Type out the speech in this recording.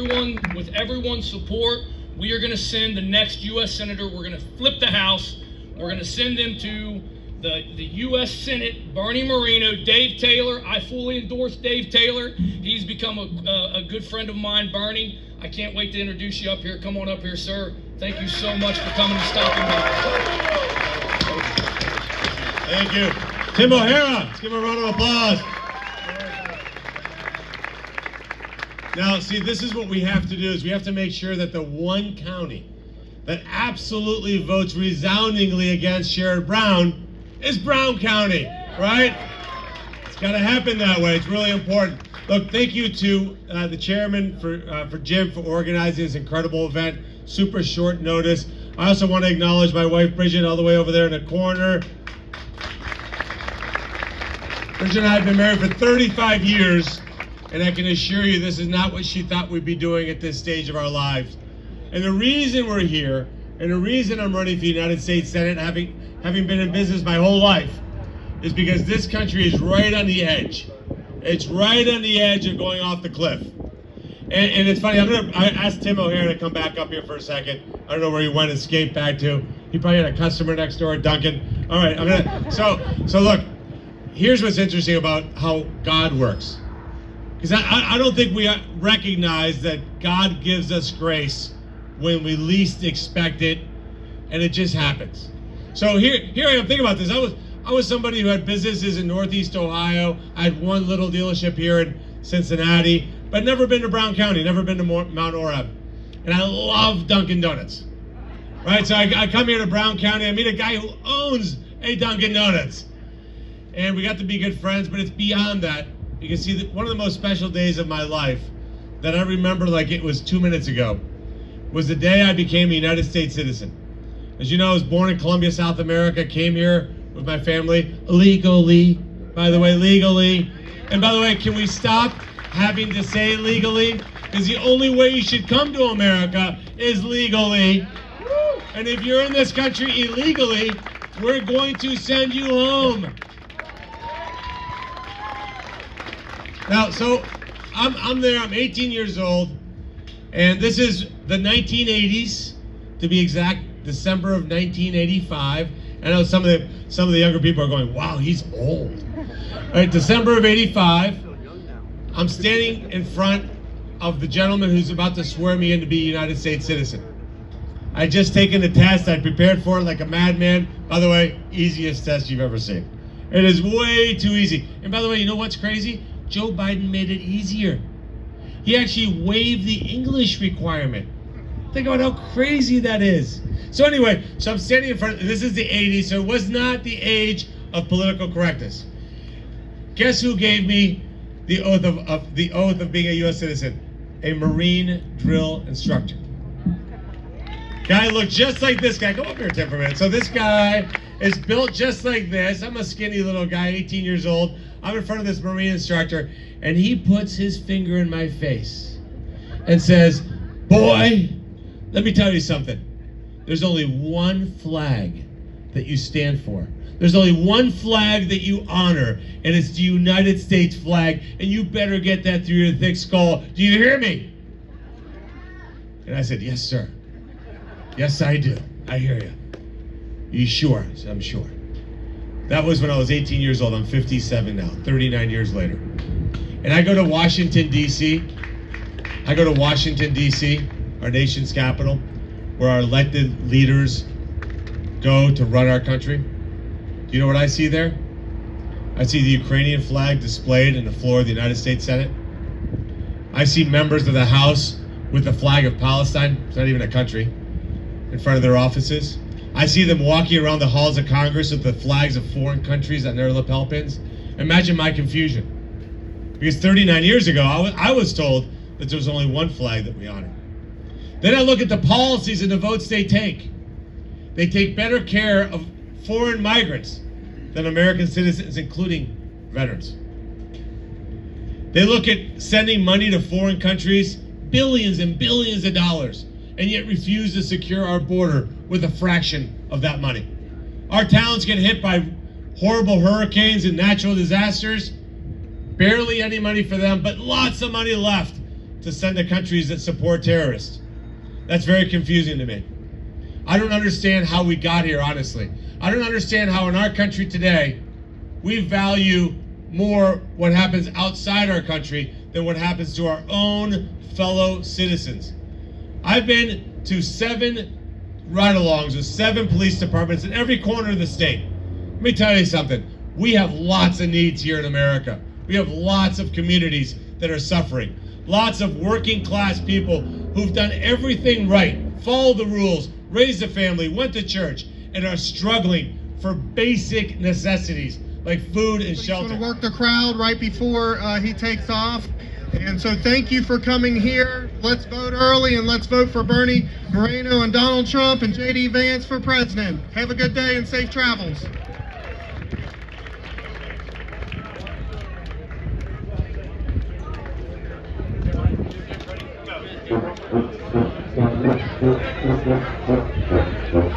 And with everyone's support, we are going to send the next U.S. Senator. We're going to flip the House. We're going to send them to the U.S. Senate, Bernie Moreno, Dave Taylor. I fully endorse Dave Taylor. He's become a good friend of mine, Bernie. I can't wait to introduce you up here. Come on up here, sir. Thank you so much for coming and stopping by. Thank you. Tim O'Hara, let's give him a round of applause. Now, see, this is what we have to do, is we have to make sure that the one county that absolutely votes resoundingly against Sherrod Brown is Brown County, right? It's got to happen that way. It's really important. Look, thank you to the chairman, for Jim, for organizing this incredible event. Super short notice. I also want to acknowledge my wife, Bridget, all the way over there in the corner. Bridget and I have been married for 35 years, and I can assure you this is not what she thought we'd be doing at this stage of our lives. And the reason we're here, and the reason I'm running for the United States Senate, having been in business my whole life, is because this country is right on the edge. It's right on the edge of going off the cliff. And it's funny, I asked Tim O'Hara to come back up here for a second. I don't know where he went, escaped back to. He probably had a customer next door, Duncan. All right, so look, here's what's interesting about how God works. Because I don't think we recognize that God gives us grace when we least expect it, and it just happens. So here I am thinking about this. I was somebody who had businesses in Northeast Ohio. I had one little dealership here in Cincinnati, but never been to Brown County, never been to Mount Orab. And I love Dunkin' Donuts. Right, so I come here to Brown County, I meet a guy who owns a Dunkin' Donuts. And we got to be good friends, but it's beyond that. You can see that one of the most special days of my life that I remember like it was 2 minutes ago was the day I became a United States citizen. As you know, I was born in Colombia, South America, came here with my family, legally, by the way, legally. And by the way, can we stop having to say legally? Because the only way you should come to America is legally. And if you're in this country illegally, we're going to send you home. Now, so I'm there, I'm 18 years old, and this is the 1980s, to be exact, December of 1985. I know some of the younger people are going, wow, he's old. All right, December of 85, I'm standing in front of the gentleman who's about to swear me in to be a United States citizen. I'd just taken the test, I prepared for it like a madman. By the way, easiest test you've ever seen. It is way too easy. And by the way, you know what's crazy? Joe Biden made it easier. He actually waived the English requirement. Think about how crazy that is. So anyway, so I'm standing in front, this is the 80s, so it was not the age of political correctness. Guess who gave me the oath of being a U.S. citizen? A Marine drill instructor. Guy looked just like this guy. Come up here, Tim, for a minute. So this guy is built just like this. I'm a skinny little guy, 18 years old. I'm in front of this Marine instructor, and he puts his finger in my face and says, boy, let me tell you something. There's only one flag that you stand for. There's only one flag that you honor, and it's the United States flag, and you better get that through your thick skull. Do you hear me? And I said, yes, sir. Yes, I do. I hear you. You sure? I said, I'm sure. That was when I was 18 years old. I'm 57 now, 39 years later. And I go to Washington, D.C. I go to Washington, D.C., our nation's capital, where our elected leaders go to run our country. Do you know what I see there? I see the Ukrainian flag displayed in the floor of the United States Senate. I see members of the House with the flag of Palestine, it's not even a country, in front of their offices. I see them walking around the halls of Congress with the flags of foreign countries on their lapel pins. Imagine my confusion. Because 39 years ago, I was told that there was only one flag that we honor. Then I look at the policies and the votes they take. They take better care of foreign migrants than American citizens, including veterans. They look at sending money to foreign countries, billions and billions of dollars, and yet refuse to secure our border with a fraction of that money. Our towns get hit by horrible hurricanes and natural disasters. Barely any money for them, but lots of money left to send to countries that support terrorists. That's very confusing to me. I don't understand how we got here, honestly. I don't understand how in our country today, we value more what happens outside our country than what happens to our own fellow citizens. I've been to 7 ride-alongs with 7 police departments in every corner of the state. Let me tell you something. We have lots of needs here in America. We have lots of communities that are suffering. Lots of working class people who've done everything right, followed the rules, raised a family, went to church, and are struggling for basic necessities like food and shelter. He's going to work the crowd right before he takes off. And so thank you for coming here. Let's vote early and let's vote for Bernie Moreno and Donald Trump and J.D. Vance for president. Have a good day and safe travels. Go.